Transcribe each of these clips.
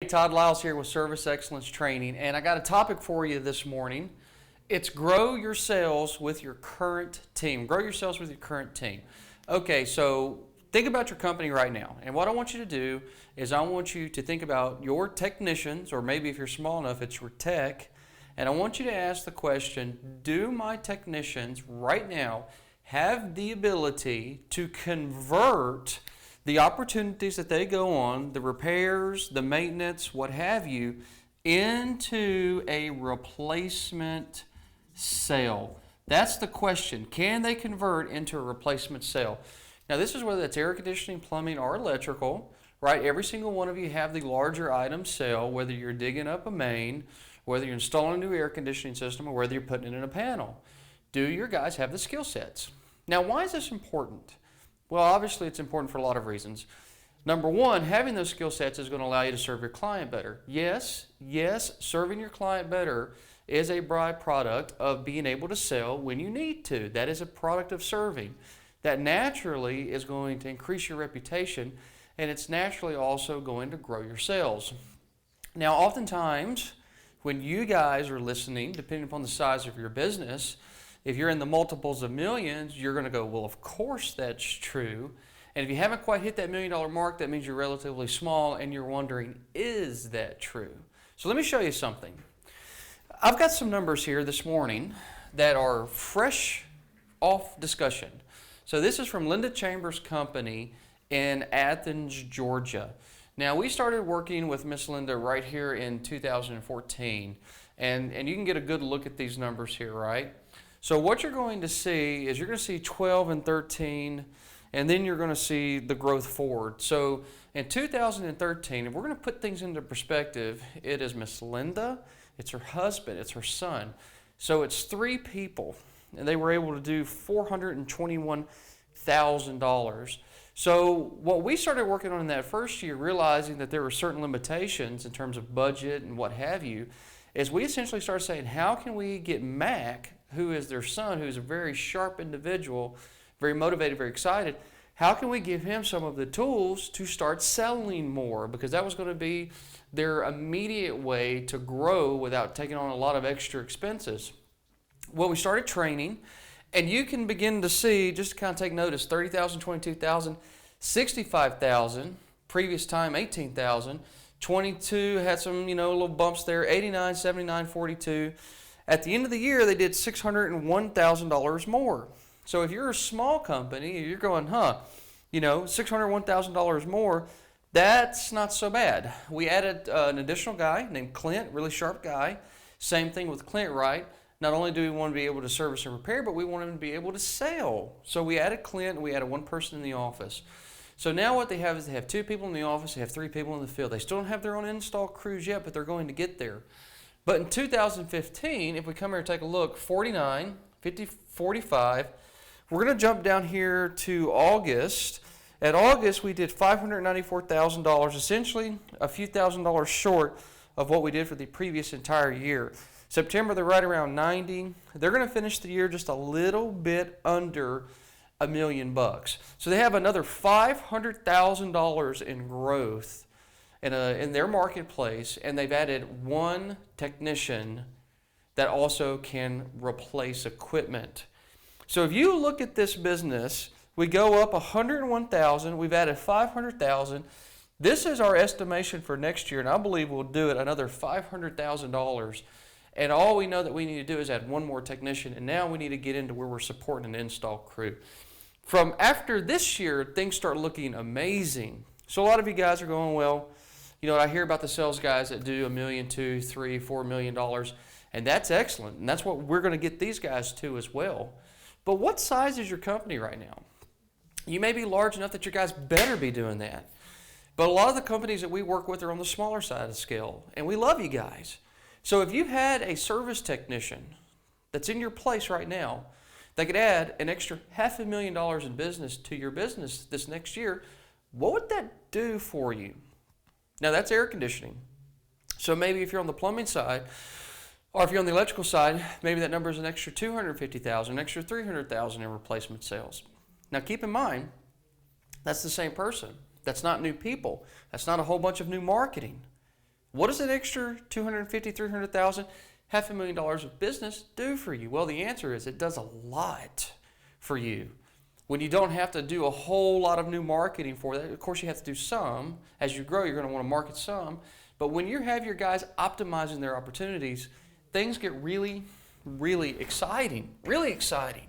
Hey, Todd Liles here with Service Excellence Training, and I got a topic for you this morning. It's grow your sales with your current team. Grow your sales with your current team. Okay, so think about your company right now, and what I want you to do is I want you to think about your technicians, or maybe if you're small enough, it's your tech, and I want you to ask the question, do my technicians right now have the ability to convert the opportunities that they go on, the repairs, the maintenance, what have you, into a replacement sale? That's the question. Can they convert into a replacement sale? Now, this is whether it's air conditioning, plumbing, or electrical, right? Every single one of you have the larger item sale, whether you're digging up a main, whether you're installing a new air conditioning system, or whether you're putting it in a panel. Do your guys have the skill sets? Now, why is this important? Well, obviously it's important for a lot of reasons. Number one, having those skill sets is going to allow you to serve your client better. Yes, serving your client better is a byproduct of being able to sell when you need to. That is a product of serving. That naturally is going to increase your reputation, and it's naturally also going to grow your sales. Now, oftentimes, when you guys are listening, depending upon the size of your business, if you're in the multiples of millions, you're going to go, well, of course that's true. And if you haven't quite hit that $1 million mark, that means you're relatively small and you're wondering, is that true? So let me show you something. I've got some numbers here this morning that are fresh off discussion. So this is from Linda Chambers' company in Athens, Georgia. Now, we started working with Miss Linda right here in 2014, and you can get a good look at these numbers here, right? So what you're going to see is you're going to see 12 and 13, and then you're going to see the growth forward. So in 2013, if we're going to put things into perspective, it is Miss Linda, it's her husband, it's her son. So it's three people, and they were able to do $421,000. So what we started working on in that first year, realizing that there were certain limitations in terms of budget and what have you, is we essentially started saying, how can we get Mac, who is their son, who's a very sharp individual, very motivated, very excited, how can we give him some of the tools to start selling more? Because that was going to be their immediate way to grow without taking on a lot of extra expenses. Well, we started training, and you can begin to see, just to kind of take notice, 30,000, 22,000, 65,000, previous time 18,000, 22 had some, little bumps there, 89, 79, 42. At the end of the year, they did $601,000 more. So if you're a small company, you're going, $601,000 more, that's not so bad. We added an additional guy named Clint, really sharp guy. Same thing with Clint, right? Not only do we want to be able to service and repair, but we want him to be able to sell. So we added Clint, and we added one person in the office. So now what they have is they have two people in the office, they have three people in the field. They still don't have their own install crews yet, but they're going to get there. But in 2015, if we come here and take a look, 49, 50, 45, we're going to jump down here to August. At August, we did $594,000, essentially a few $1,000s short of what we did for the previous entire year. September, they're right around 90. They're going to finish the year just a little bit under $1 million. So they have another $500,000 in growth in their marketplace, and they've added one technician that also can replace equipment. So if you look at this business, we go up 101,000, we've added 500,000. This is our estimation for next year, and I believe we'll do it another $500,000. And all we know that we need to do is add one more technician, and now we need to get into where we're supporting an install crew. From after this year, things start looking amazing. So a lot of you guys are going, well, I hear about the sales guys that do $1 million, $2 million, $3 million, $4 million, and that's excellent, and that's what we're going to get these guys to as well. But what size is your company right now? You may be large enough that your guys better be doing that. But a lot of the companies that we work with are on the smaller side of the scale, and we love you guys. So if you had a service technician that's in your place right now that could add an extra $500,000 in business to your business this next year, what would that do for you? Now, that's air conditioning. So maybe if you're on the plumbing side, or if you're on the electrical side, maybe that number is an extra $250,000, an extra $300,000 in replacement sales. Now, keep in mind, that's the same person. That's not new people. That's not a whole bunch of new marketing. What does an extra $250,000, $300,000, $500,000 of business do for you? Well, the answer is it does a lot for you. When you don't have to do a whole lot of new marketing for that, of course you have to do some. As you grow, you're going to want to market some. But when you have your guys optimizing their opportunities, things get really, really exciting. Really exciting.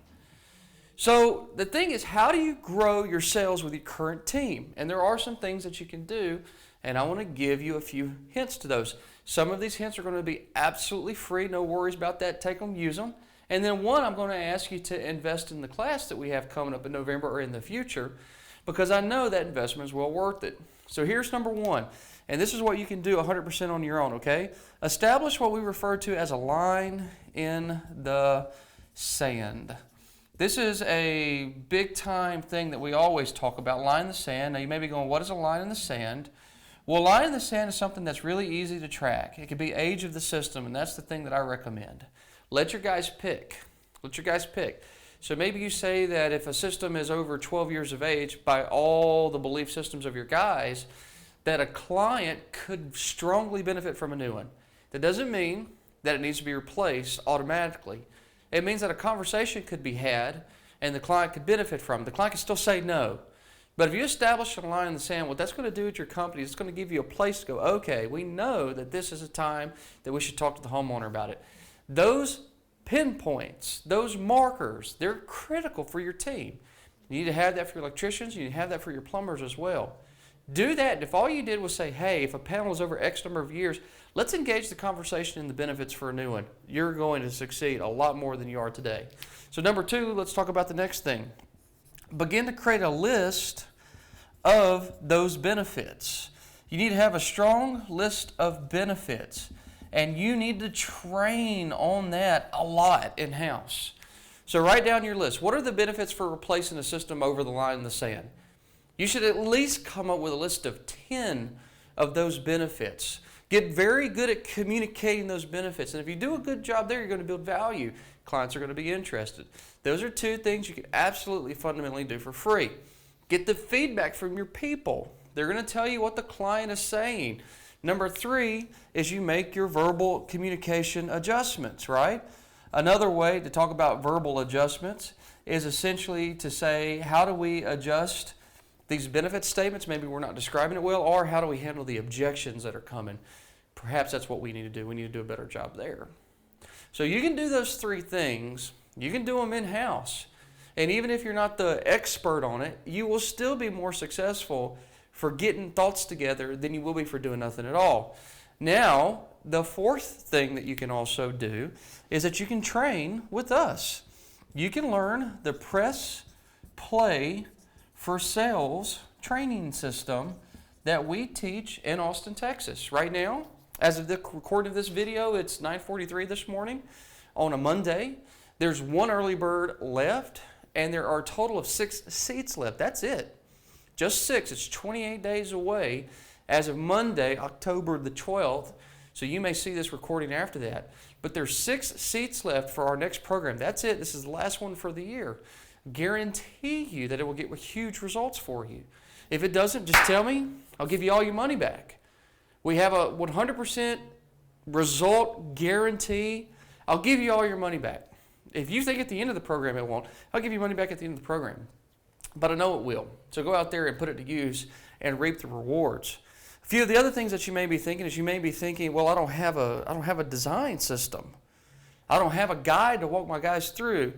So the thing is, how do you grow your sales with your current team? And there are some things that you can do, and I want to give you a few hints to those. Some of these hints are going to be absolutely free. No worries about that. Take them, use them. And then one, I'm going to ask you to invest in the class that we have coming up in November or in the future, because I know that investment is well worth it. So here's number one, and this is what you can do 100% on your own, okay? Establish what we refer to as a line in the sand. This is a big time thing that we always talk about, line in the sand. Now you may be going, what is a line in the sand? Well, a line in the sand is something that's really easy to track. It could be age of the system, and that's the thing that I recommend. Let your guys pick. Let your guys pick. So maybe you say that if a system is over 12 years of age, by all the belief systems of your guys, that a client could strongly benefit from a new one. That doesn't mean that it needs to be replaced automatically. It means that a conversation could be had and the client could benefit from it. The client can still say no. But if you establish a line in the sand, what that's going to do at your company is it's going to give you a place to go, okay, we know that this is a time that we should talk to the homeowner about it. Those pinpoints, those markers, they're critical for your team. You need to have that for your electricians. You need to have that for your plumbers as well. Do that. And if all you did was say, hey, if a panel is over X number of years, let's engage the conversation in the benefits for a new one. You're going to succeed a lot more than you are today. So number two, let's talk about the next thing. Begin to create a list of those benefits. You need to have a strong list of benefits. And you need to train on that a lot in-house. So write down your list. What are the benefits for replacing a system over the line in the sand? You should at least come up with a list of 10 of those benefits. Get very good at communicating those benefits. And if you do a good job there, you're going to build value. Clients are going to be interested. Those are two things you can absolutely fundamentally do for free. Get the feedback from your people. They're going to tell you what the client is saying. Number three is you make your verbal communication adjustments, right? Another way to talk about verbal adjustments is essentially to say, how do we adjust these benefit statements? Maybe we're not describing it well, or how do we handle the objections that are coming? Perhaps that's what we need to do. We need to do a better job there. So you can do those three things. You can do them in-house. And even if you're not the expert on it, you will still be more successful for getting thoughts together than you will be for doing nothing at all. Now, the fourth thing that you can also do is that you can train with us. You can learn the Press Play for Sales training system that we teach in Austin, Texas. Right now, as of the recording of this video, it's 9:43 this morning on a Monday. There's one early bird left, and there are a total of 6 seats left. That's it. Just 6. It's 28 days away as of Monday, October the 12th. So you may see this recording after that. But there's 6 seats left for our next program. That's it. This is the last one for the year. Guarantee you that it will get huge results for you. If it doesn't, just tell me. I'll give you all your money back. We have a 100% result guarantee. I'll give you all your money back. If you think at the end of the program it won't, I'll give you money back at the end of the program. But I know it will. So go out there and put it to use and reap the rewards. A few of the other things that you may be thinking is you may be thinking, well, I don't have a design system. I don't have a guide to walk my guys through.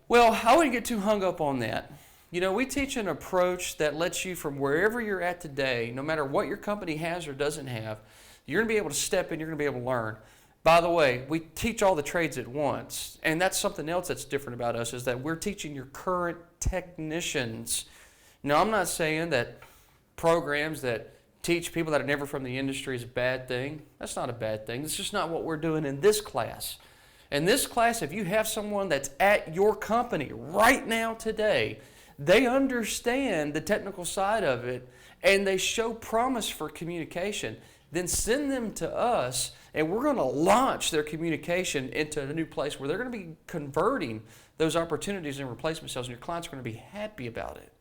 Well, I wouldn't get too hung up on that. You know, we teach an approach that lets you, from wherever you're at today, no matter what your company has or doesn't have, you're going to be able to step in, you're going to be able to learn. By the way, we teach all the trades at once, and that's something else that's different about us, is that we're teaching your current technicians. Now, I'm not saying that programs that teach people that are never from the industry is a bad thing. That's not a bad thing. It's just not what we're doing in this class. In this class, if you have someone that's at your company right now today, they understand the technical side of it, and they show promise for communication, then send them to us, and we're going to launch their communication into a new place where they're going to be converting those opportunities in replacement sales, and your clients are going to be happy about it.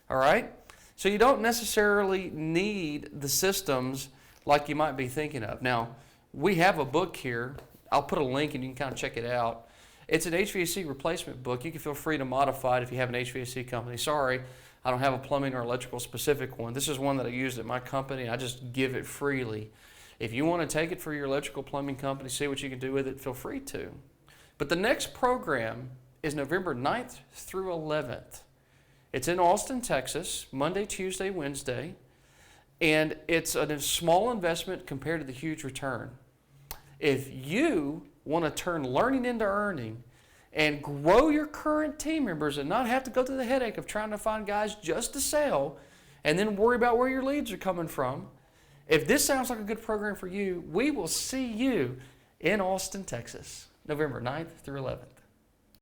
All right? So you don't necessarily need the systems like you might be thinking of. Now, we have a book here. I'll put a link and you can kind of check it out. It's an HVAC replacement book. You can feel free to modify it if you have an HVAC company. Sorry, I don't have a plumbing or electrical specific one. This is one that I used at my company. I just give it freely. If you want to take it for your electrical plumbing company, see what you can do with it, feel free to. But the next program is November 9th through 11th. It's in Austin, Texas, Monday, Tuesday, Wednesday. And it's a small investment compared to the huge return. If you want to turn learning into earning and grow your current team members and not have to go through the headache of trying to find guys just to sell and then worry about where your leads are coming from, if this sounds like a good program for you, we will see you in Austin, Texas, November 9th through 11th.